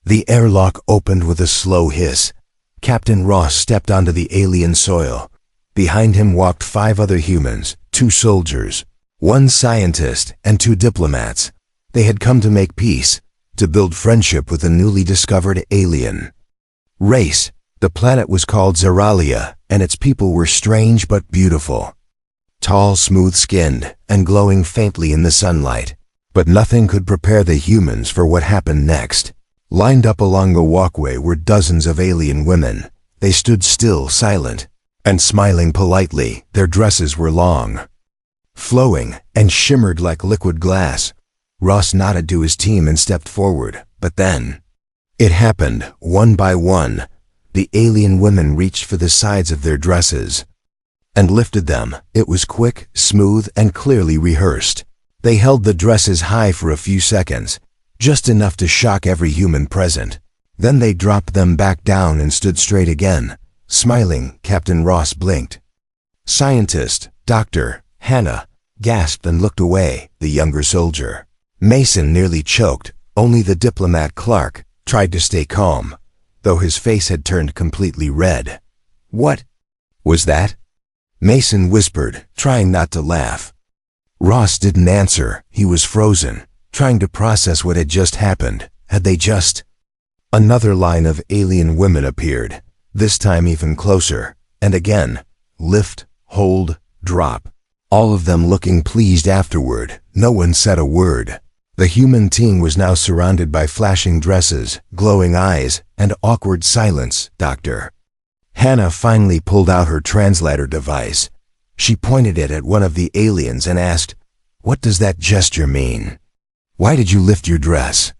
The airlock opened with a slow hiss. Captain Ross stepped onto the alien soil. Behind him walked 5 other humans, 2 soldiers, 1 scientist, and 2 diplomats. They had come to make peace, to build friendship with a newly discovered alien race. The planet was called Zeralia, and its people were strange but beautiful. Tall, smooth-skinned, and glowing faintly in the sunlight. But nothing could prepare the humans for what happened next. Lined up along the walkway were dozens of alien women. They stood still, silent, and smiling politely. Their dresses were long, flowing, and shimmered like liquid glass. Ross nodded to his team and stepped forward, but then it happened. One by one, the alien women reached for the sides of their dresses and lifted them. It was quick, smooth, and clearly rehearsed. They held the dresses high for a few seconds, just enough to shock every human present. Then they dropped them back down and stood straight again. Smiling, Captain Ross blinked. Scientist, Dr. Hannah, gasped and looked away. The younger soldier, Mason, nearly choked. Only the diplomat Clark tried to stay calm, though his face had turned completely red. "What was that?" Mason whispered, trying not to laugh. Ross didn't answer. He was frozen, trying to process what had just happened. Had they just... Another line of alien women appeared, this time even closer, and again. Lift, hold, drop. All of them looking pleased afterward. No one said a word. The human team was now surrounded by flashing dresses, glowing eyes, and awkward silence. Dr. Hannah finally pulled out her translator device. She pointed it at one of the aliens and asked, "What does that gesture mean? Why did you lift your dress?"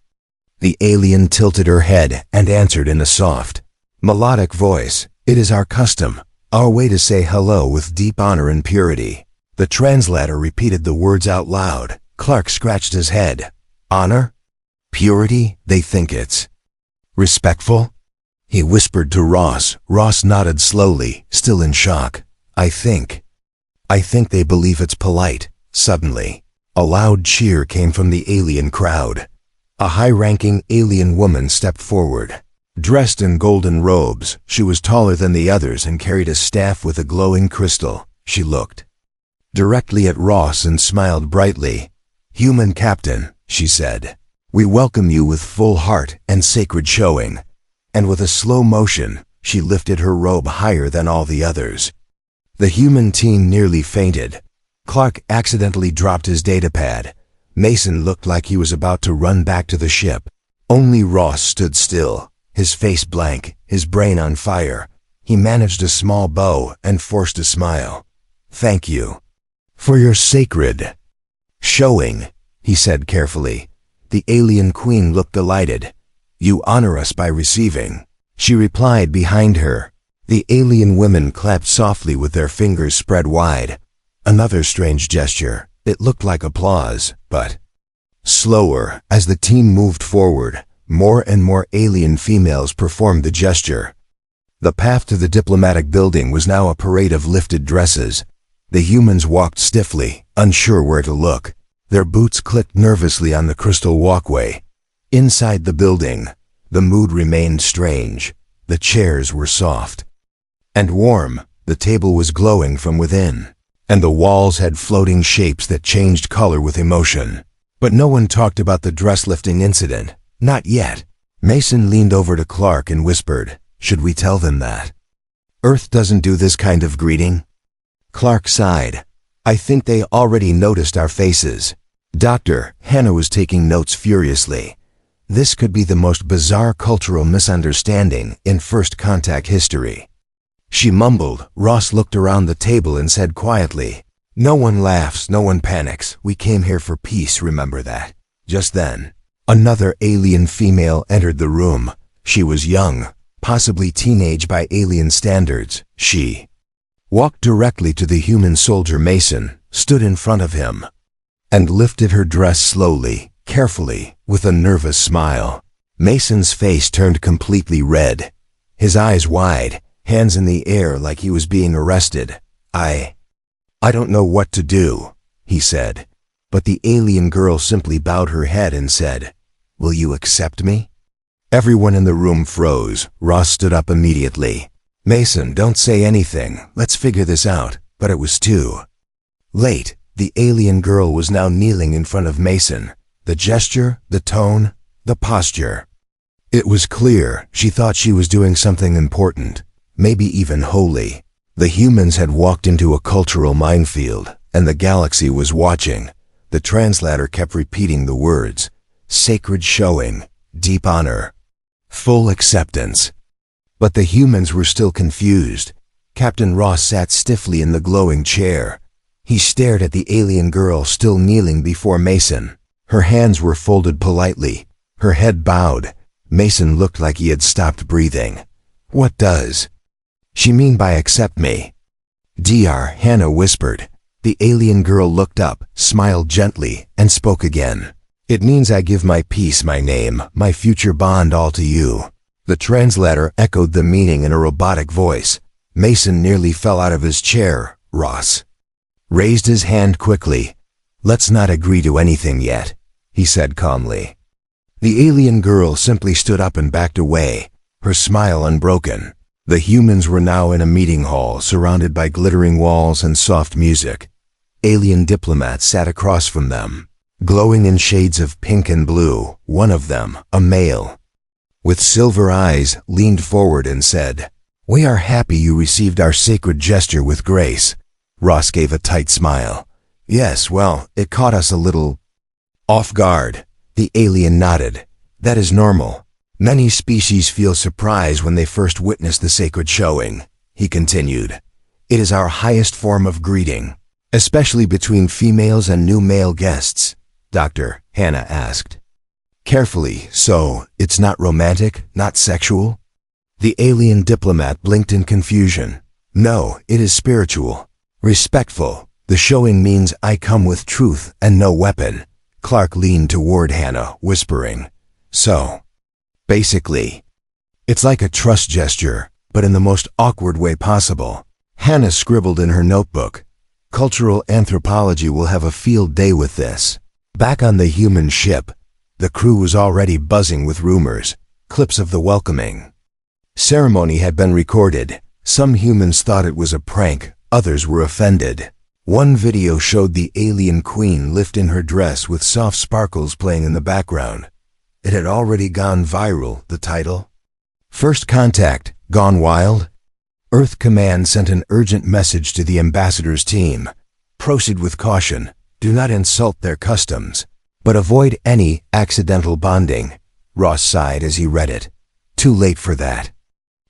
The alien tilted her head and answered in a soft, melodic voice, "It is our custom, our way to say hello with deep honor and purity." The translator repeated the words out loud. Clark scratched his head. "Honor? Purity? They think it's respectful?" He whispered to Ross. Ross nodded slowly, still in shock. I think they believe it's polite." Suddenly, a loud cheer came from the alien crowd. A high-ranking alien woman stepped forward. Dressed in golden robes, she was taller than the others and carried a staff with a glowing crystal. She looked directly at Ross and smiled brightly. "Human Captain," she said, "we welcome you with full heart and sacred showing." And with a slow motion, she lifted her robe higher than all the others. The human team nearly fainted. Clark accidentally dropped his datapad. Mason looked like he was about to run back to the ship. Only Ross stood still, his face blank, his brain on fire. He managed a small bow and forced a smile. "Thank you for your sacred showing," he said carefully. The alien queen looked delighted. "You honor us by receiving," she replied behind her. The alien women clapped softly with their fingers spread wide. Another strange gesture. It looked like applause, but slower. As the team moved forward, more and more alien females performed the gesture. The path to the diplomatic building was now a parade of lifted dresses. The humans walked stiffly, unsure where to look. Their boots clicked nervously on the crystal walkway. Inside the building, the mood remained strange. The chairs were soft and warm. The table was glowing from within, and the walls had floating shapes that changed color with emotion. But no one talked about the dress-lifting incident. Not yet. Mason leaned over to Clark and whispered, "Should we tell them that Earth doesn't do this kind of greeting?" Clark sighed. "I think they already noticed our faces." Dr. Hannah was taking notes furiously. This could be the most bizarre cultural misunderstanding in First Contact history. She mumbled. Ross looked around the table and said quietly, "No one laughs, no one panics. We came here for peace, remember that." Just then, another alien female entered the room. She was young, possibly teenage by alien standards. She walked directly to the human soldier Mason, stood in front of him, and lifted her dress slowly, carefully, with a nervous smile. Mason's face turned completely red, his eyes wide, hands in the air like he was being arrested. I don't know what to do," he said. But the alien girl simply bowed her head and said, "Will you accept me?" Everyone in the room froze. Ross stood up immediately. "Mason, don't say anything. Let's figure this out." But it was too late. The alien girl was now kneeling in front of Mason. The gesture, the tone, the posture. It was clear she thought she was doing something important, maybe even holy. The humans had walked into a cultural minefield, and the galaxy was watching. The translator kept repeating the words: sacred showing, deep honor, full acceptance. But the humans were still confused. Captain Ross sat stiffly in the glowing chair. He stared at the alien girl still kneeling before Mason. Her hands were folded politely, her head bowed. Mason looked like he had stopped breathing. "What does she mean by accept me?" "Dr. Hannah whispered. The alien girl looked up, smiled gently, and spoke again. "It means I give my peace, my name, my future bond all to you." The translator echoed the meaning in a robotic voice. Mason nearly fell out of his chair. Ross raised his hand quickly. "Let's not agree to anything yet," he said calmly. The alien girl simply stood up and backed away, her smile unbroken. The humans were now in a meeting hall surrounded by glittering walls and soft music. Alien diplomats sat across from them, glowing in shades of pink and blue. One of them, a male, with silver eyes, leaned forward and said, "We are happy you received our sacred gesture with grace." Ross gave a tight smile. "Yes, well, it caught us a little off guard." The alien nodded. "That is normal. Many species feel surprise when they first witness the sacred showing," he continued. "It is our highest form of greeting, especially between females and new male guests." Dr. Hannah asked carefully, "So, it's not romantic, not sexual?" The alien diplomat blinked in confusion. "No, it is spiritual. Respectful. The showing means I come with truth and no weapon." Clark leaned toward Hannah, whispering, "So, basically, it's like a trust gesture, but in the most awkward way possible." Hannah scribbled in her notebook, "Cultural anthropology will have a field day with this." Back on the human ship, the crew was already buzzing with rumors, clips of the welcoming ceremony had been recorded. Some humans thought it was a prank, others were offended. One video showed the alien queen lifting her dress with soft sparkles playing in the background. It had already gone viral, the title. "First Contact, Gone Wild?" Earth Command sent an urgent message to the ambassador's team. "Proceed with caution. Do not insult their customs, but avoid any accidental bonding." Ross sighed as he read it. Too late for that,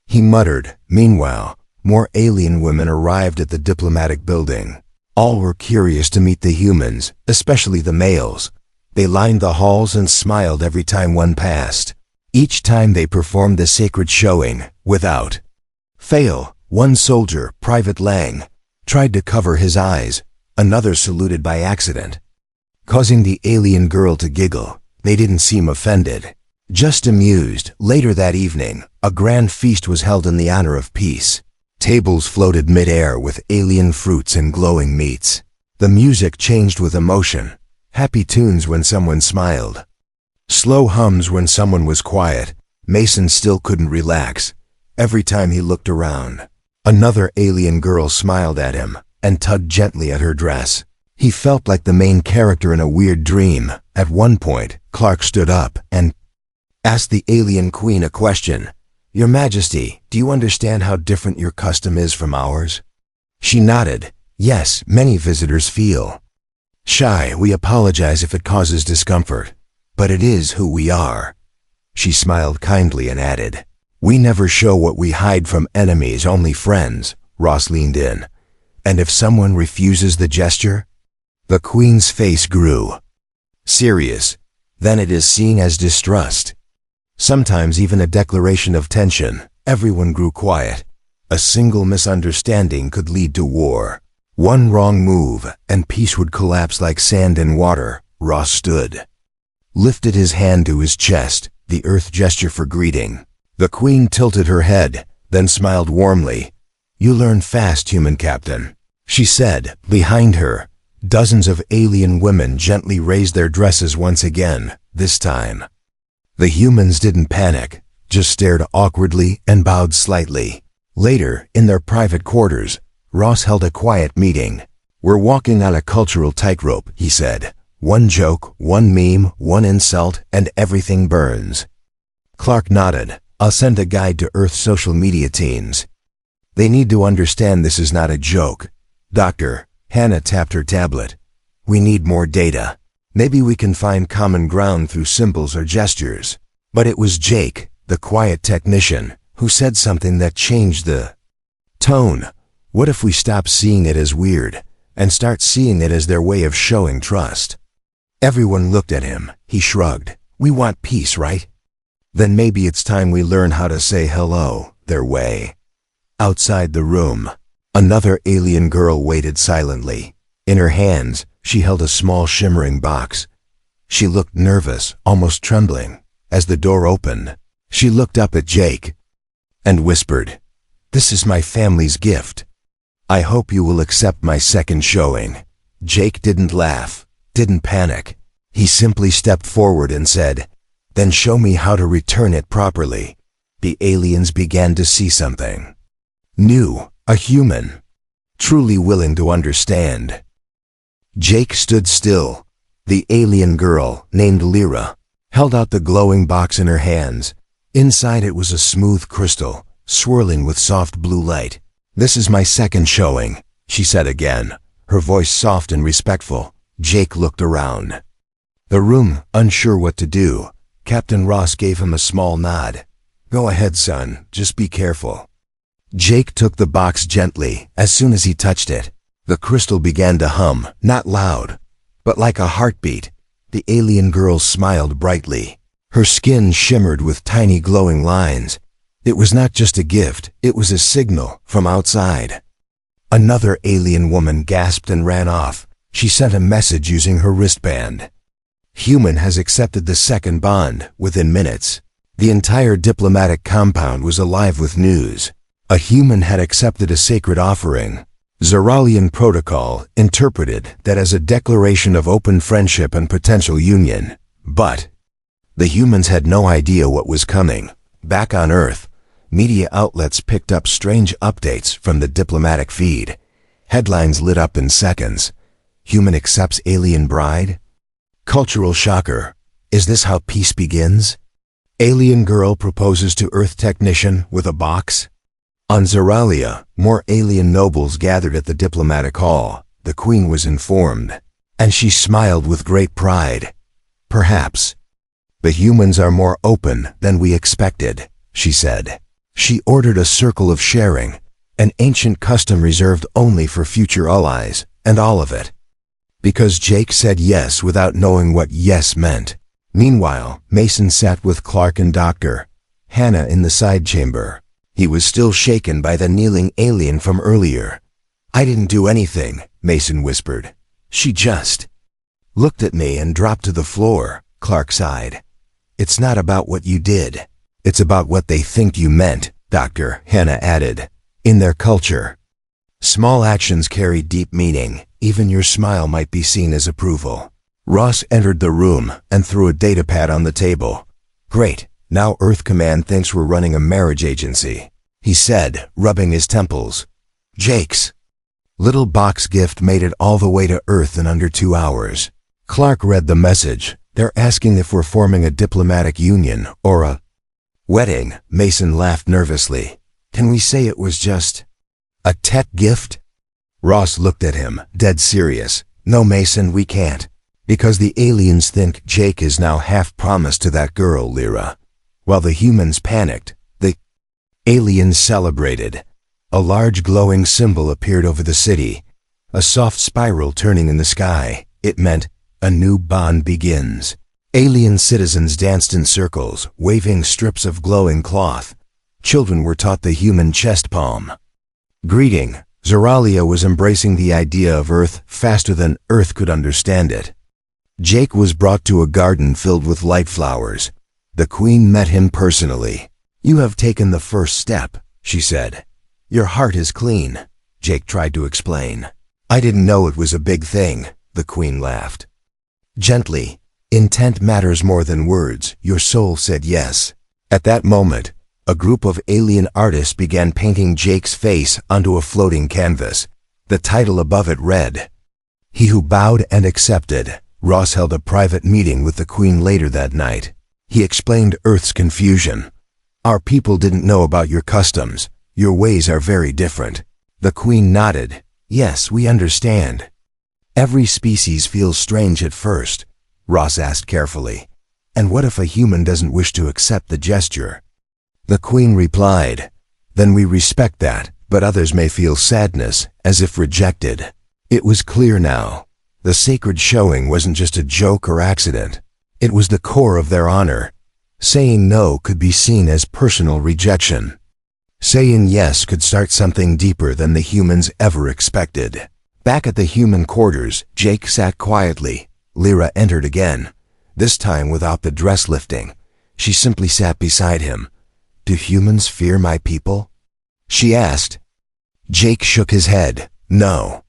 he muttered. Meanwhile, more alien women arrived at the diplomatic building. All were curious to meet the humans, especially the males. They lined the halls and smiled every time one passed. Each time they performed the sacred showing, without fail. One soldier, Private Lang, tried to cover his eyes. Another saluted by accident, causing the alien girl to giggle. They didn't seem offended, just amused. Later that evening, a grand feast was held in the honor of peace. Tables floated mid-air with alien fruits and glowing meats. The music changed with emotion. Happy tunes when someone smiled, slow hums when someone was quiet. Mason still couldn't relax. Every time he looked around, another alien girl smiled at him and tugged gently at her dress. He felt like the main character in a weird dream. At one point, Clark stood up and asked the alien queen a question. "Your Majesty, do you understand how different your custom is from ours?" She nodded. "Yes, many visitors feel shy. We apologize if it causes discomfort, but it is who we are." She smiled kindly and added, "We never show what we hide from enemies, only friends." Ross leaned in. "And if someone refuses the gesture?" The queen's face grew serious. "Then it is seen as distrust. Sometimes even a declaration of tension." Everyone grew quiet. A single misunderstanding could lead to war. One wrong move, and peace would collapse like sand in water. Ross stood, lifted his hand to his chest, the earth gesture for greeting. The queen tilted her head, then smiled warmly. "You learn fast, human captain," she said. Behind her, dozens of alien women gently raised their dresses once again, this time The humans didn't panic, just stared awkwardly and bowed slightly. Later, in their private quarters, Ross held a quiet meeting. "We're walking on a cultural tightrope," he said. "One joke, one meme, one insult, and everything burns." Clark nodded. "I'll send a guide to Earth's social media teens. They need to understand this is not a joke." "Doctor," Hannah tapped her tablet. "We need more data. Maybe we can find common ground through symbols or gestures." But it was Jake, the quiet technician, who said something that changed the tone. "What if we stop seeing it as weird and start seeing it as their way of showing trust?" Everyone looked at him. He shrugged. "We want peace, right? Then maybe it's time we learn how to say hello their way." Outside the room, another alien girl waited silently. In her hands, she held a small shimmering box. She looked nervous, almost trembling. As the door opened, she looked up at Jake and whispered, "This is my family's gift. I hope you will accept my second showing." Jake didn't laugh, didn't panic. He simply stepped forward and said, "Then show me how to return it properly." The aliens began to see something new, a human, truly willing to understand. Jake stood still. The alien girl, named Lyra, held out the glowing box in her hands. Inside it was a smooth crystal, swirling with soft blue light. "This is my second showing," she said again, her voice soft and respectful. Jake looked around the room, unsure what to do. Captain Ross gave him a small nod. "Go ahead, son, just be careful." Jake took the box gently. As soon as he touched it, the crystal began to hum, not loud, but like a heartbeat. The alien girl smiled brightly. Her skin shimmered with tiny glowing lines. It was not just a gift, it was a signal from outside. Another alien woman gasped and ran off. She sent a message using her wristband. "Human has accepted the second bond." Within minutes, the entire diplomatic compound was alive with news. A human had accepted a sacred offering. Zoralian protocol interpreted that as a declaration of open friendship and potential union. But the humans had no idea what was coming. Back on Earth, media outlets picked up strange updates from the diplomatic feed. Headlines lit up in seconds. "Human accepts alien bride?" "Cultural shocker. Is this how peace begins?" "Alien girl proposes to Earth technician with a box?" On Zoralia, more alien nobles gathered at the diplomatic hall. The queen was informed, and she smiled with great pride. "Perhaps the humans are more open than we expected," she said. She ordered a circle of sharing, an ancient custom reserved only for future allies, and all of it because Jake said yes without knowing what yes meant. Meanwhile, Mason sat with Clark and Dr. Hannah in the side chamber. He was still shaken by the kneeling alien from earlier. "I didn't do anything," Mason whispered. "She just looked at me and dropped to the floor," Clark sighed. "It's not about what you did. It's about what they think you meant," Dr. Hannah added. "In their culture, small actions carry deep meaning. Even your smile might be seen as approval." Ross entered the room and threw a datapad on the table. "Great. Now Earth Command thinks we're running a marriage agency," he said, rubbing his temples. Jake's little box gift made it all the way to Earth in under 2 hours. Clark read the message. "They're asking if we're forming a diplomatic union or a wedding." Mason laughed nervously. "Can we say it was just a tech gift?" Ross looked at him, dead serious. "No, Mason, we can't. Because the aliens think Jake is now half promised to that girl, Lyra." While the humans panicked, the aliens celebrated. A large glowing symbol appeared over the city, a soft spiral turning in the sky. It meant a new bond begins. Alien citizens danced in circles, waving strips of glowing cloth. Children were taught the human chest palm greeting. Zoralia was embracing the idea of Earth faster than Earth could understand it. Jake was brought to a garden filled with light flowers. The queen met him personally. "You have taken the first step," she said. "Your heart is clean," Jake tried to explain. "I didn't know it was a big thing," the queen laughed. Gently, Intent matters more than words. Your soul said yes. At that moment, a group of alien artists began painting Jake's face onto a floating canvas. The title above it read, "He Who Bowed and Accepted." Ross held a private meeting with the Queen later that night. He explained Earth's confusion. "Our people didn't know about your customs. Your ways are very different." The Queen nodded. "Yes, we understand." "Every species feels strange at first," Ross asked carefully. "And what if a human doesn't wish to accept the gesture?" The Queen replied, "Then we respect that, but others may feel sadness, as if rejected." It was clear now. The sacred showing wasn't just a joke or accident. It was the core of their honor. Saying no could be seen as personal rejection. Saying yes could start something deeper than the humans ever expected. Back at the human quarters, Jake sat quietly. Lyra entered again, this time without the dress lifting. She simply sat beside him. "Do humans fear my people?" she asked. Jake shook his head. "No.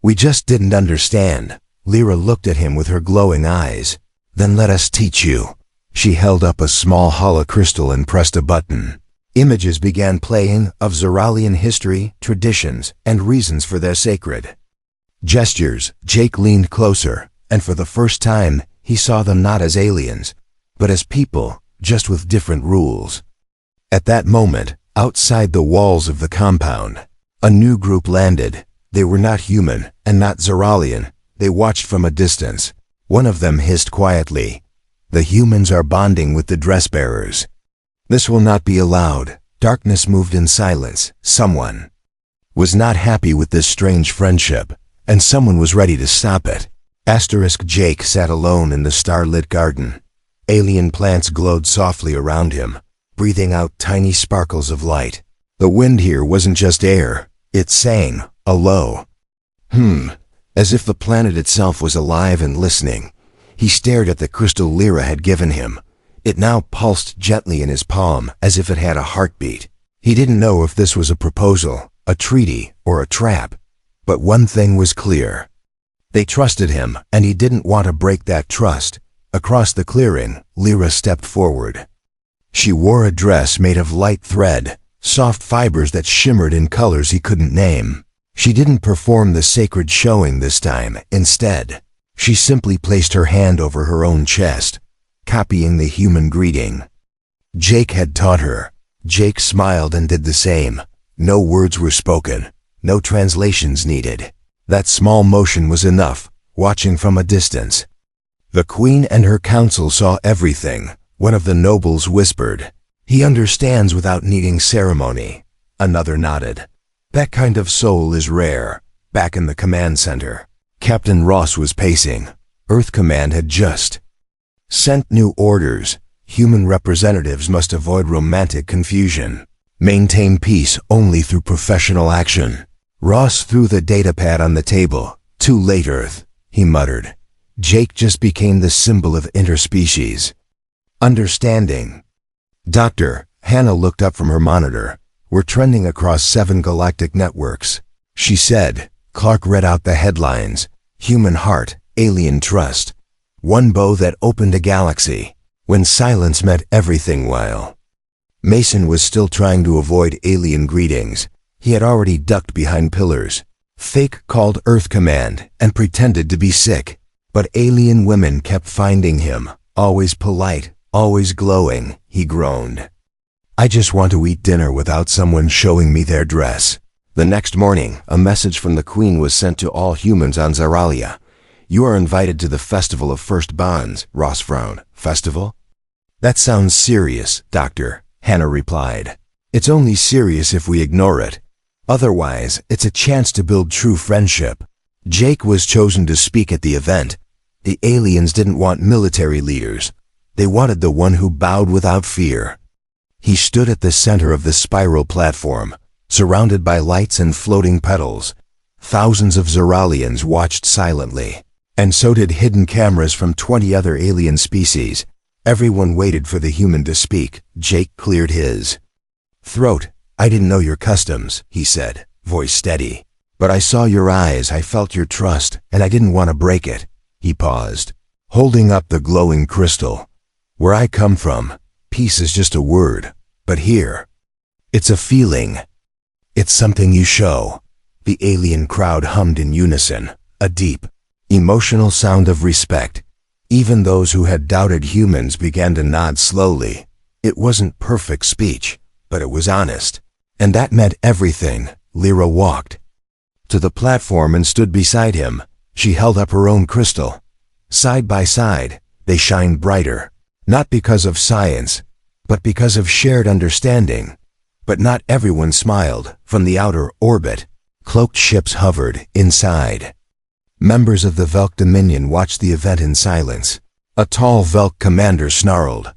We just didn't understand." Lyra looked at him with her glowing eyes. "Then let us teach you." She held up a small holocrystal and pressed a button. Images began playing of Zoralian history, traditions, and reasons for their sacred gestures. Jake leaned closer, and for the first time, he saw them not as aliens, but as people, just with different rules. At that moment, outside the walls of the compound, a new group landed. They were not human and not Zoralian. They watched from a distance. One of them hissed quietly, "The humans are bonding with the dress-bearers." "This will not be allowed." Darkness moved in silence. Someone was not happy with this strange friendship, and someone was ready to stop it. Jake sat alone in the starlit garden. Alien plants glowed softly around him, breathing out tiny sparkles of light. The wind here wasn't just air. It sang, a low as if the planet itself was alive and listening. He stared at the crystal Lyra had given him. It now pulsed gently in his palm, as if it had a heartbeat. He didn't know if this was a proposal, a treaty, or a trap. But one thing was clear. They trusted him, and he didn't want to break that trust. Across the clearing, Lyra stepped forward. She wore a dress made of light thread, soft fibers that shimmered in colors he couldn't name. She didn't perform the sacred showing this time. Instead, she simply placed her hand over her own chest, copying the human greeting Jake had taught her. Jake smiled and did the same. No words were spoken, no translations needed. That small motion was enough, watching from a distance. The Queen and her council saw everything. One of the nobles whispered, "He understands without needing ceremony." Another nodded. "That kind of soul is rare." Back in the command center, Captain Ross was pacing. Earth Command had just sent new orders. Human representatives must avoid romantic confusion. Maintain peace only through professional action. Ross threw the datapad on the table. "Too late, Earth," he muttered. Jake just became the symbol of interspecies understanding. "Doctor," Hannah looked up from her monitor. "We're trending across 7 galactic networks," she said. Clark read out the headlines. "Human heart, alien trust. One bow that opened a galaxy. When silence met everything." While Mason was still trying to avoid alien greetings, he had already ducked behind pillars. Fake called Earth Command and pretended to be sick. But alien women kept finding him, always polite, always glowing. He groaned. "I just want to eat dinner without someone showing me their dress." The next morning, a message from the Queen was sent to all humans on Zoralia. "You are invited to the Festival of First Bonds." Ross frowned. "Festival? That sounds serious, Doctor," Hannah replied. "It's only serious if we ignore it. Otherwise, it's a chance to build true friendship." Jake was chosen to speak at the event. The aliens didn't want military leaders. They wanted the one who bowed without fear. He stood at the center of the spiral platform, surrounded by lights and floating petals. Thousands of Zoralians watched silently, and so did hidden cameras from 20 other alien species. Everyone waited for the human to speak. Jake cleared his throat. "I didn't know your customs," he said, voice steady. "But I saw your eyes, I felt your trust, and I didn't want to break it." He paused. holding up the glowing crystal. "Where I come from, peace is just a word, but here, it's a feeling. It's something you show." The alien crowd hummed in unison, a deep, emotional sound of respect. Even those who had doubted humans began to nod slowly. It wasn't perfect speech, but it was honest. And that meant everything. Lyra walked to the platform and stood beside him. She held up her own crystal. Side by side, they shined brighter, not because of science, but because of shared understanding. But not everyone smiled. From the outer orbit, cloaked ships hovered inside. Members of the Velk Dominion watched the event in silence. A tall Velk commander snarled.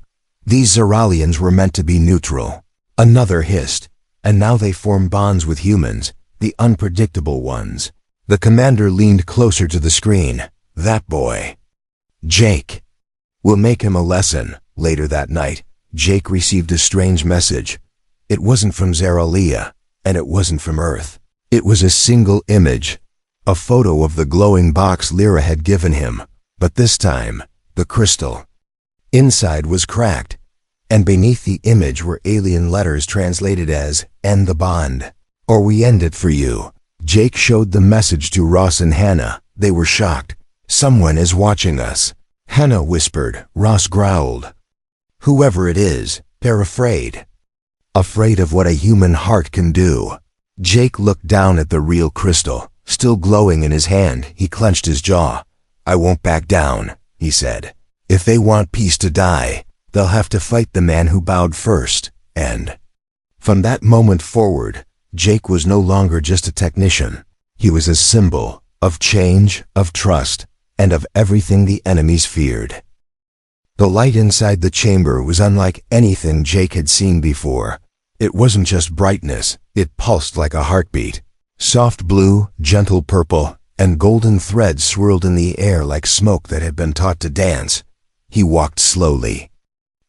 These Zeralians were meant to be neutral. Another hissed. And now they form bonds with humans, the unpredictable ones. The commander leaned closer to the screen. That boy, Jake. We'll make him a lesson. Later that night, Jake received a strange message. It wasn't from Zeralia, and it wasn't from Earth. It was a single image, a photo of the glowing box Lyra had given him. But this time, the crystal inside was cracked, and beneath the image were alien letters translated as, "End the bond, or we end it for you." Jake showed the message to Ross and Hannah. They were shocked. "Someone is watching us," Hannah whispered. Ross growled. "Whoever it is, they're afraid. Afraid of what a human heart can do." Jake looked down at the real crystal, still glowing in his hand. He clenched his jaw. "I won't back down," he said. "If they want peace to die, they'll have to fight the man who bowed first." And from that moment forward, Jake was no longer just a technician. He was a symbol of change, of trust, and of everything the enemies feared. The light inside the chamber was unlike anything Jake had seen before. It wasn't just brightness, it pulsed like a heartbeat. Soft blue, gentle purple, and golden threads swirled in the air like smoke that had been taught to dance. He walked slowly,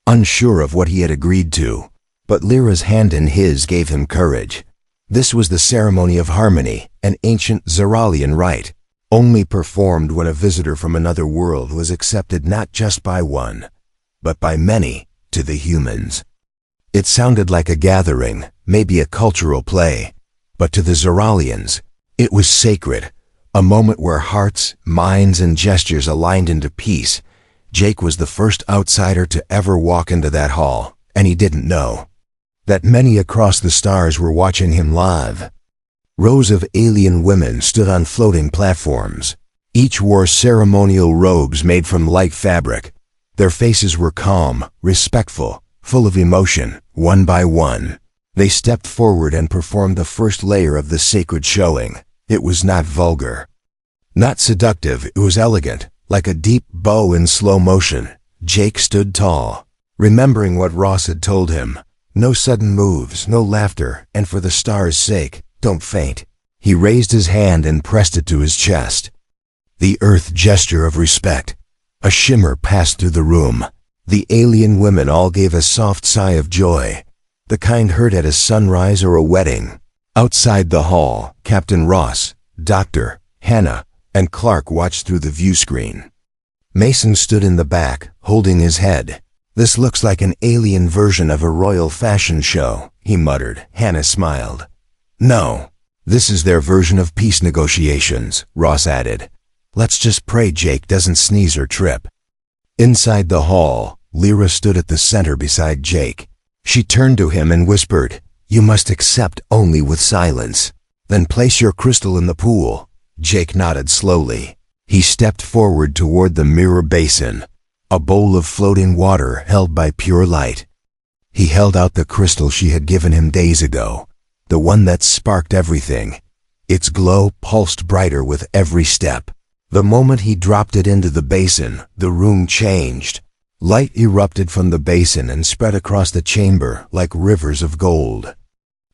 unsure of what he had agreed to, but Lyra's hand in his gave him courage. This was the ceremony of harmony, an ancient Zeralian rite, only performed when a visitor from another world was accepted not just by one, but by many, to the humans. It sounded like a gathering, maybe a cultural play, but to the Zeralians, it was sacred, a moment where hearts, minds, and gestures aligned into peace. Jake was the first outsider to ever walk into that hall, and he didn't know that many across the stars were watching him live. Rows of alien women stood on floating platforms. Each wore ceremonial robes made from light fabric. Their faces were calm, respectful, full of emotion. One by one, they stepped forward and performed the first layer of the sacred showing. It was not vulgar, not seductive, it was elegant, like a deep bow in slow motion. Jake stood tall, remembering what Ross had told him. No sudden moves, no laughter, and for the stars' sake, don't faint. He raised his hand and pressed it to his chest. The earth gesture of respect. A shimmer passed through the room. The alien women all gave a soft sigh of joy, the kind heard at a sunrise or a wedding. Outside the hall, Captain Ross, Dr. Hannah, and Clark watched through the view screen. Mason stood in the back, holding his head. "This looks like an alien version of a royal fashion show," he muttered. Hannah smiled. "No, this is their version of peace negotiations," Ross added. "Let's just pray Jake doesn't sneeze or trip." Inside the hall, Lyra stood at the center beside Jake. She turned to him and whispered, "You must accept only with silence. Then place your crystal in the pool." Jake nodded slowly. He stepped forward toward the mirror basin, a bowl of floating water held by pure light. He held out the crystal she had given him days ago, the one that sparked everything. Its glow pulsed brighter with every step. The moment he dropped it into the basin, the room changed. Light erupted from the basin and spread across the chamber like rivers of gold.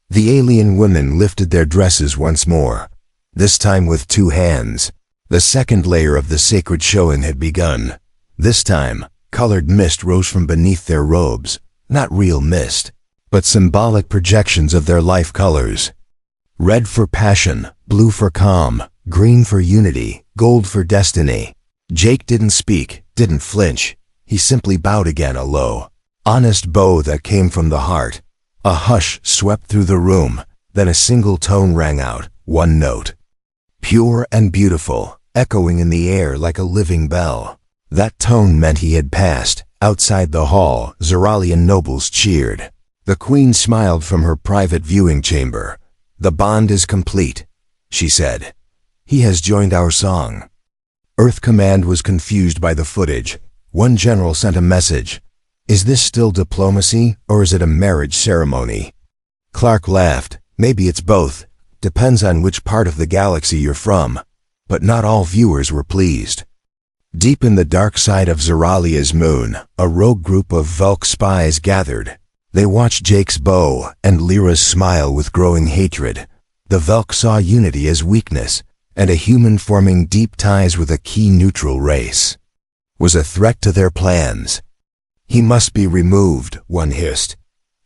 The alien women lifted their dresses once more, this time with two hands. The second layer of the sacred showing had begun. This time, colored mist rose from beneath their robes, not real mist, but symbolic projections of their life colors. Red for passion, blue for calm, green for unity, gold for destiny. Jake didn't speak, didn't flinch. He simply bowed again, a low, honest bow that came from the heart. A hush swept through the room, then a single tone rang out, one note. Pure and beautiful, echoing in the air like a living bell. That tone meant he had passed. Outside the hall, Zeralian nobles cheered. The queen smiled from her private viewing chamber. "The bond is complete," she said. "He has joined our song." Earth Command was confused by the footage. One general sent a message. "Is this still diplomacy, or is it a marriage ceremony?" Clark laughed. "Maybe it's both. Depends on which part of the galaxy you're from." But not all viewers were pleased. Deep in the dark side of Zeralia's moon, a rogue group of Vulk spies gathered. They watched Jake's bow and Lyra's smile with growing hatred. The Vulk saw unity as weakness, and a human forming deep ties with a key neutral race was a threat to their plans. "He must be removed," one hissed.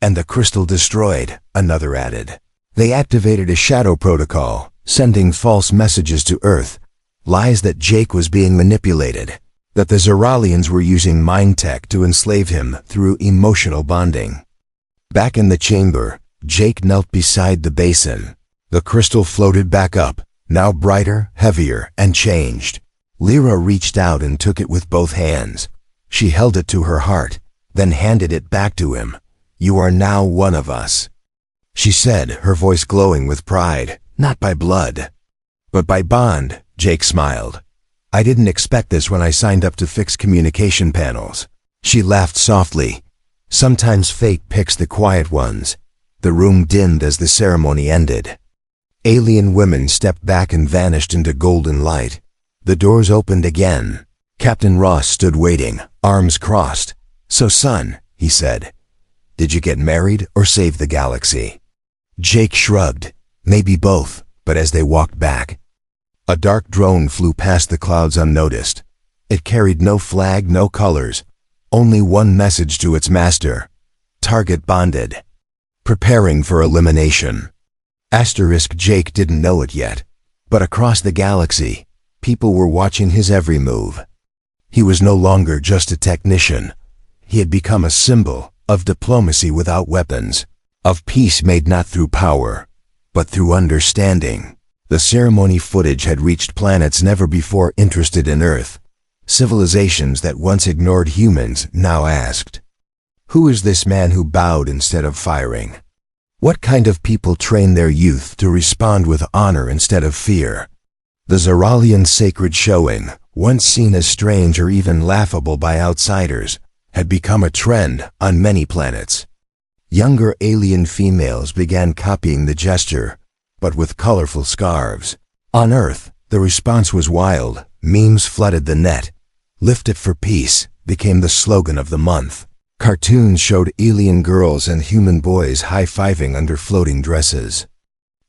"And the crystal destroyed," another added. They activated a shadow protocol, sending false messages to Earth. Lies that Jake was being manipulated, that the Zeralians were using mind tech to enslave him through emotional bonding. Back in the chamber, Jake knelt beside the basin. The crystal floated back up, now brighter, heavier, and changed. Lyra reached out and took it with both hands. She held it to her heart, then handed it back to him. "You are now one of us," she said, her voice glowing with pride. "Not by blood, but by bond." Jake smiled. "I didn't expect this when I signed up to fix communication panels." She laughed softly. "Sometimes fate picks the quiet ones." The room dimmed as the ceremony ended. Alien women stepped back and vanished into golden light. The doors opened again. Captain Ross stood waiting, arms crossed. "So son," he said, "did you get married or save the galaxy?" Jake shrugged. "Maybe both," but as they walked back, a dark drone flew past the clouds unnoticed. It carried no flag, no colors, only one message to its master. Target bonded. Preparing for elimination. Jake didn't know it yet, but across the galaxy, people were watching his every move. He was no longer just a technician. He had become a symbol of diplomacy without weapons, of peace made not through power, but through understanding. The ceremony footage had reached planets never before interested in Earth. Civilizations that once ignored humans now asked, "Who is this man who bowed instead of firing? What kind of people train their youth to respond with honor instead of fear?" The Zeralian sacred showing, once seen as strange or even laughable by outsiders, had become a trend on many planets. Younger alien females began copying the gesture, but with colorful scarves. On Earth, the response was wild. Memes flooded the net. "Lift it for peace" became the slogan of the month. Cartoons showed alien girls and human boys high-fiving under floating dresses.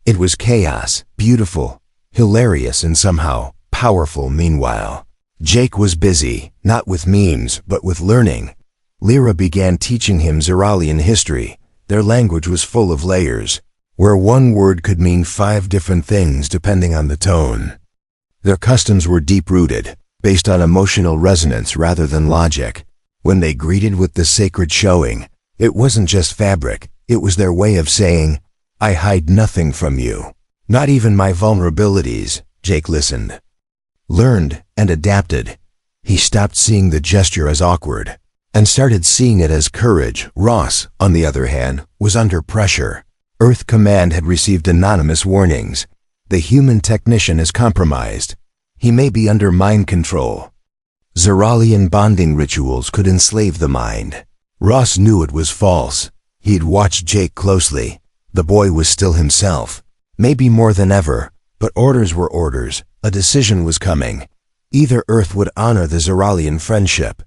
It was chaos, beautiful, hilarious, and somehow powerful. Meanwhile, Jake was busy, not with memes, but with learning. Lyra began teaching him Zeralian history. Their language was full of layers, where one word could mean 5 different things depending on the tone. Their customs were deep-rooted, based on emotional resonance rather than logic. When they greeted with the sacred showing, it wasn't just fabric, it was their way of saying, "I hide nothing from you. Not even my vulnerabilities." Jake listened, learned, and adapted. He stopped seeing the gesture as awkward, and started seeing it as courage. Ross, on the other hand, was under pressure. Earth Command had received anonymous warnings. The human technician is compromised. He may be under mind control. Zeralian bonding rituals could enslave the mind. Ross knew it was false. He'd watched Jake closely. The boy was still himself, maybe more than ever, but orders were orders. A decision was coming. Either Earth would honor the Zeralian friendship,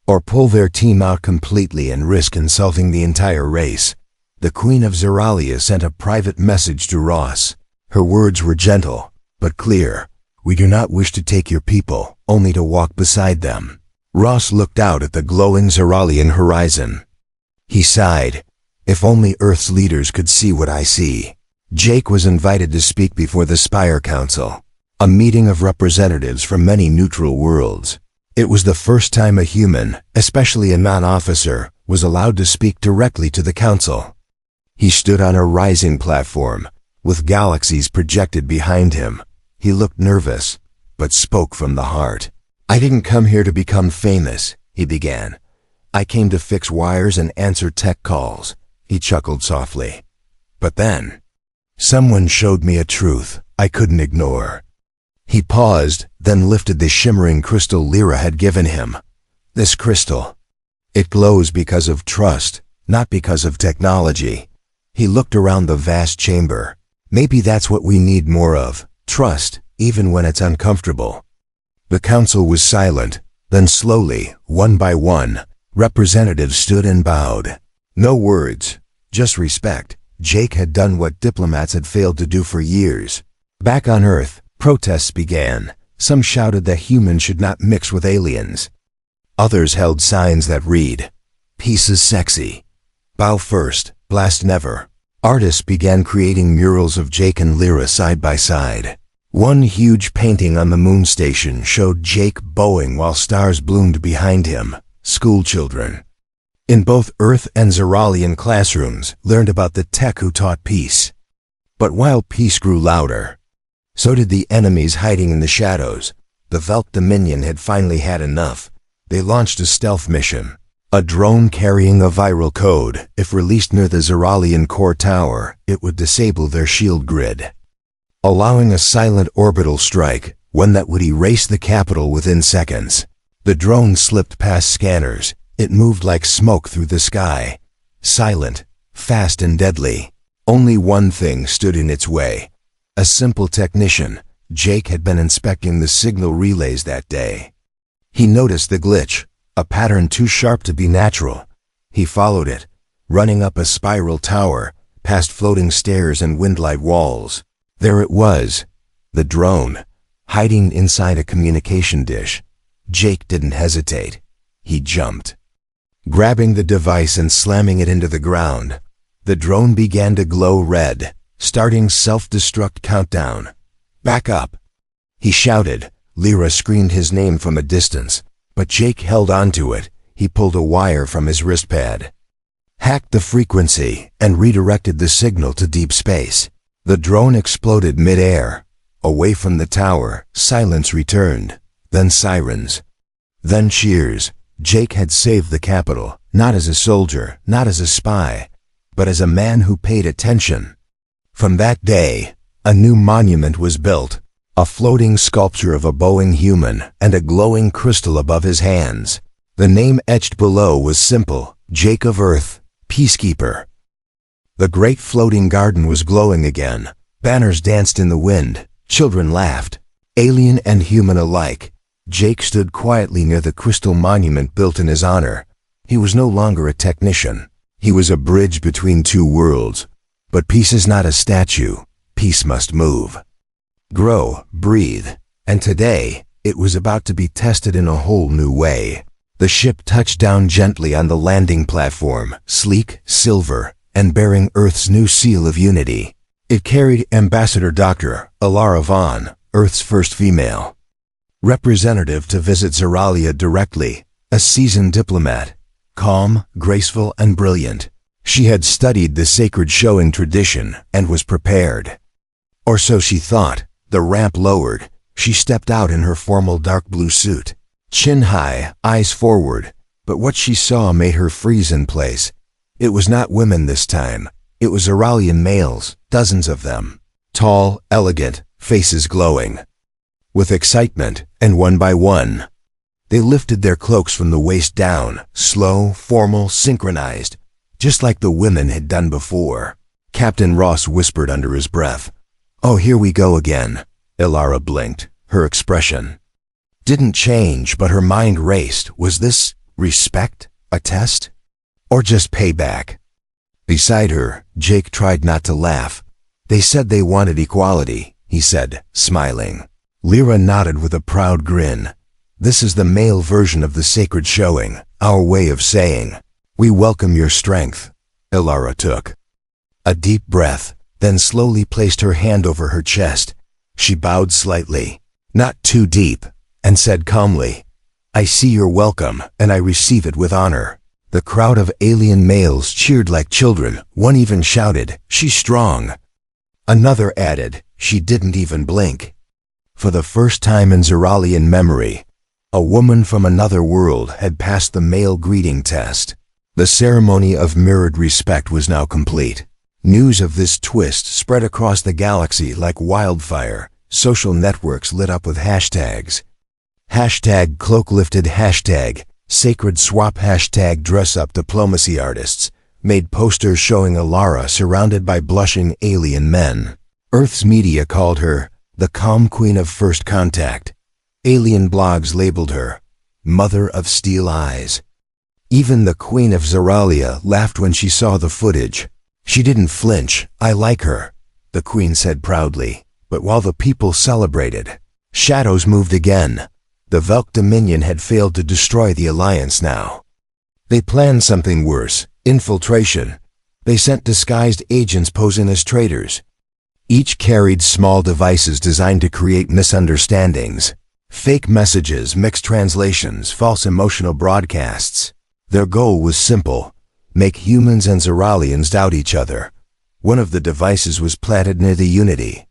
or pull their team out completely and risk insulting the entire race. The Queen of Zeralia sent a private message to Ross. Her words were gentle, but clear. "We do not wish to take your people, only to walk beside them." Ross looked out at the glowing Zeralian horizon. He sighed. "If only Earth's leaders could see what I see." Jake was invited to speak before the Spire Council, a meeting of representatives from many neutral worlds. It was the first time a human, especially a non-officer, was allowed to speak directly to the council. He stood on a rising platform, with galaxies projected behind him. He looked nervous, but spoke from the heart. "I didn't come here to become famous," he began. "I came to fix wires and answer tech calls." He chuckled softly. "But then, someone showed me a truth I couldn't ignore." He paused, then lifted the shimmering crystal Lyra had given him. "This crystal, it glows because of trust, not because of technology." He looked around the vast chamber. "Maybe that's what we need more of, trust, even when it's uncomfortable." The council was silent. Then slowly, one by one, representatives stood and bowed. No words, just respect. Jake had done what diplomats had failed to do for years. Back on Earth, protests began. Some shouted that humans should not mix with aliens. Others held signs that read, "Peace is sexy. Bow first, blast never." Artists began creating murals of Jake and Lyra side by side. One huge painting on the moon station showed Jake bowing while stars bloomed behind him. Schoolchildren in both Earth and Zeralian classrooms learned about the tech who taught peace. But while peace grew louder, so did the enemies hiding in the shadows. The Velk Dominion had finally had enough. They launched a stealth mission. A drone carrying a viral code. If released near the Zeralian core tower, it would disable their shield grid, allowing a silent orbital strike, one that would erase the capital within seconds. The drone slipped past scanners. It moved like smoke through the sky. Silent, fast and deadly. Only one thing stood in its way. A simple technician. Jake had been inspecting the signal relays that day. He noticed the glitch, a pattern too sharp to be natural. He followed it, running up a spiral tower, past floating stairs and wind-light walls. There it was, the drone, hiding inside a communication dish. Jake didn't hesitate. He jumped, grabbing the device and slamming it into the ground. The drone began to glow red, starting self-destruct countdown. "Back up!" he shouted. Lyra screamed his name from a distance, but Jake held onto it. He pulled a wire from his wristpad, hacked the frequency, and redirected the signal to deep space. The drone exploded mid-air. Away from the tower, silence returned. Then sirens. Then cheers. Jake had saved the capital, not as a soldier, not as a spy, but as a man who paid attention. From that day, a new monument was built, a floating sculpture of a bowing human and a glowing crystal above his hands. The name etched below was simple, Jake of Earth, Peacekeeper. The great floating garden was glowing again. Banners danced in the wind. Children laughed, alien and human alike. Jake stood quietly near the crystal monument built in his honor. He was no longer a technician. He was a bridge between two worlds. But peace is not a statue. Peace must move, grow, breathe. And today, it was about to be tested in a whole new way. The ship touched down gently on the landing platform, sleek, silver, and bearing Earth's new seal of unity. It carried Ambassador Dr. Alara Vaughn, Earth's first female representative to visit Zeralia directly, a seasoned diplomat, calm, graceful, and brilliant. She had studied the sacred showing tradition and was prepared. Or so she thought. The ramp lowered. She stepped out in her formal dark blue suit, chin high, eyes forward, but what she saw made her freeze in place. It was not women this time. It was Zeralian males, dozens of them, tall, elegant, faces glowing with excitement, and one by one, they lifted their cloaks from the waist down, slow, formal, synchronized, just like the women had done before. Captain Ross whispered under his breath, "Oh, here we go again." Ilara blinked. Her expression didn't change, but her mind raced. Was this respect? A test? Or just payback? Beside her, Jake tried not to laugh. "They said they wanted equality," he said, smiling. Lyra nodded with a proud grin. "This is the male version of the sacred showing, our way of saying, we welcome your strength." Ilara took a deep breath, then slowly placed her hand over her chest. She bowed slightly, not too deep, and said calmly, I see your welcome, and I receive it with honor." The crowd of alien males cheered like children. One even shouted, "She's strong." Another added, "She didn't even blink." For the first time in Zeralian memory, a woman from another world had passed the male greeting test. The ceremony of mirrored respect was now complete. News of this twist spread across the galaxy like wildfire. Social networks lit up with hashtags. Hashtag cloak lifted, hashtag sacred swap, hashtag dress up diplomacy. Artists made posters showing Alara surrounded by blushing alien men. Earth's media called her the calm queen of first contact. Alien blogs labeled her Mother of Steel Eyes. Even the Queen of Zeralia laughed when she saw the footage. "She didn't flinch. I like her," the Queen said proudly. But while the people celebrated, shadows moved again. The Velk Dominion had failed to destroy the Alliance now. They planned something worse, infiltration. They sent disguised agents posing as traitors. Each carried small devices designed to create misunderstandings. Fake messages, mixed translations, false emotional broadcasts. Their goal was simple: make humans and Zeralians doubt each other. One of the devices was planted near the Unity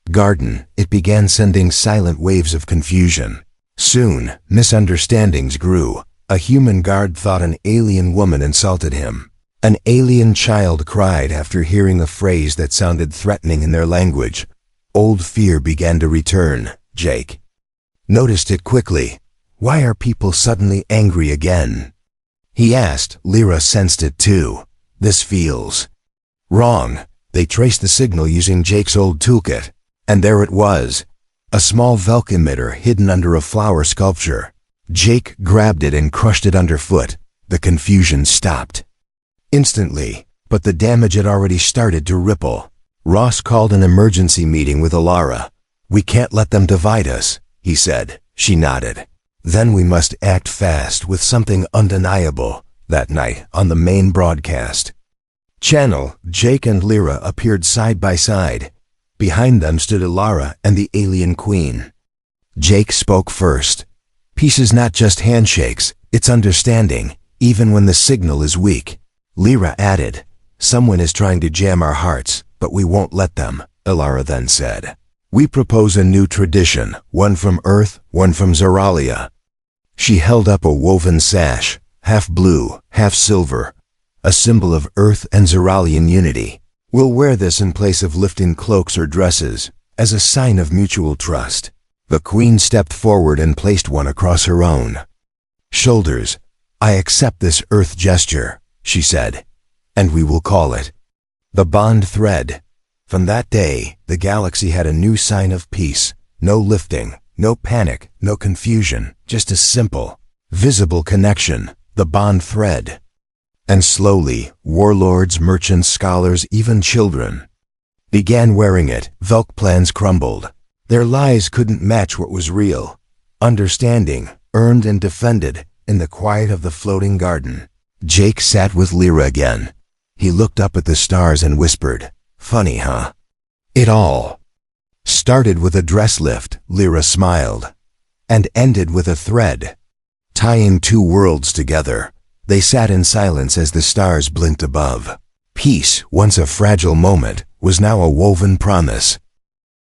Garden. It began sending silent waves of confusion. Soon, misunderstandings grew. A human guard thought an alien woman insulted him. An alien child cried after hearing a phrase that sounded threatening in their language. Old fear began to return. Jake noticed it quickly. "Why are people suddenly angry again?" he asked. Lyra sensed it too. "This feels wrong." They traced the signal using Jake's old toolkit. And there it was, a small Velk emitter hidden under a flower sculpture. Jake grabbed it and crushed it underfoot. The confusion stopped instantly, but the damage had already started to ripple. Ross called an emergency meeting with Alara. "We can't let them divide us," he said. She nodded. "Then we must act fast with something undeniable." That night, on the main broadcast channel, Jake and Lyra appeared side by side. Behind them stood Alara and the alien queen. Jake spoke first. "Peace is not just handshakes, it's understanding, even when the signal is weak." Lyra added, "Someone is trying to jam our hearts, but we won't let them." Alara then said, "We propose a new tradition, one from Earth, one from Zeralia." She held up a woven sash, half blue, half silver, a symbol of Earth and Zeralian unity. "We'll wear this in place of lifting cloaks or dresses, as a sign of mutual trust." The queen stepped forward and placed one across her own shoulders. "I accept this Earth gesture," she said, "and we will call it the bond thread." From that day, the galaxy had a new sign of peace. No lifting, no panic, no confusion, just a simple, visible connection, the bond thread. And slowly, warlords, merchants, scholars, even children began wearing it. Velk plans crumbled. Their lies couldn't match what was real. Understanding, earned and defended, in the quiet of the floating garden. Jake sat with Lyra again. He looked up at the stars and whispered, "Funny, huh? It all started with a dress lift," Lyra smiled, "and ended with a thread, tying two worlds together." They sat in silence as the stars blinked above. Peace, once a fragile moment, was now a woven promise.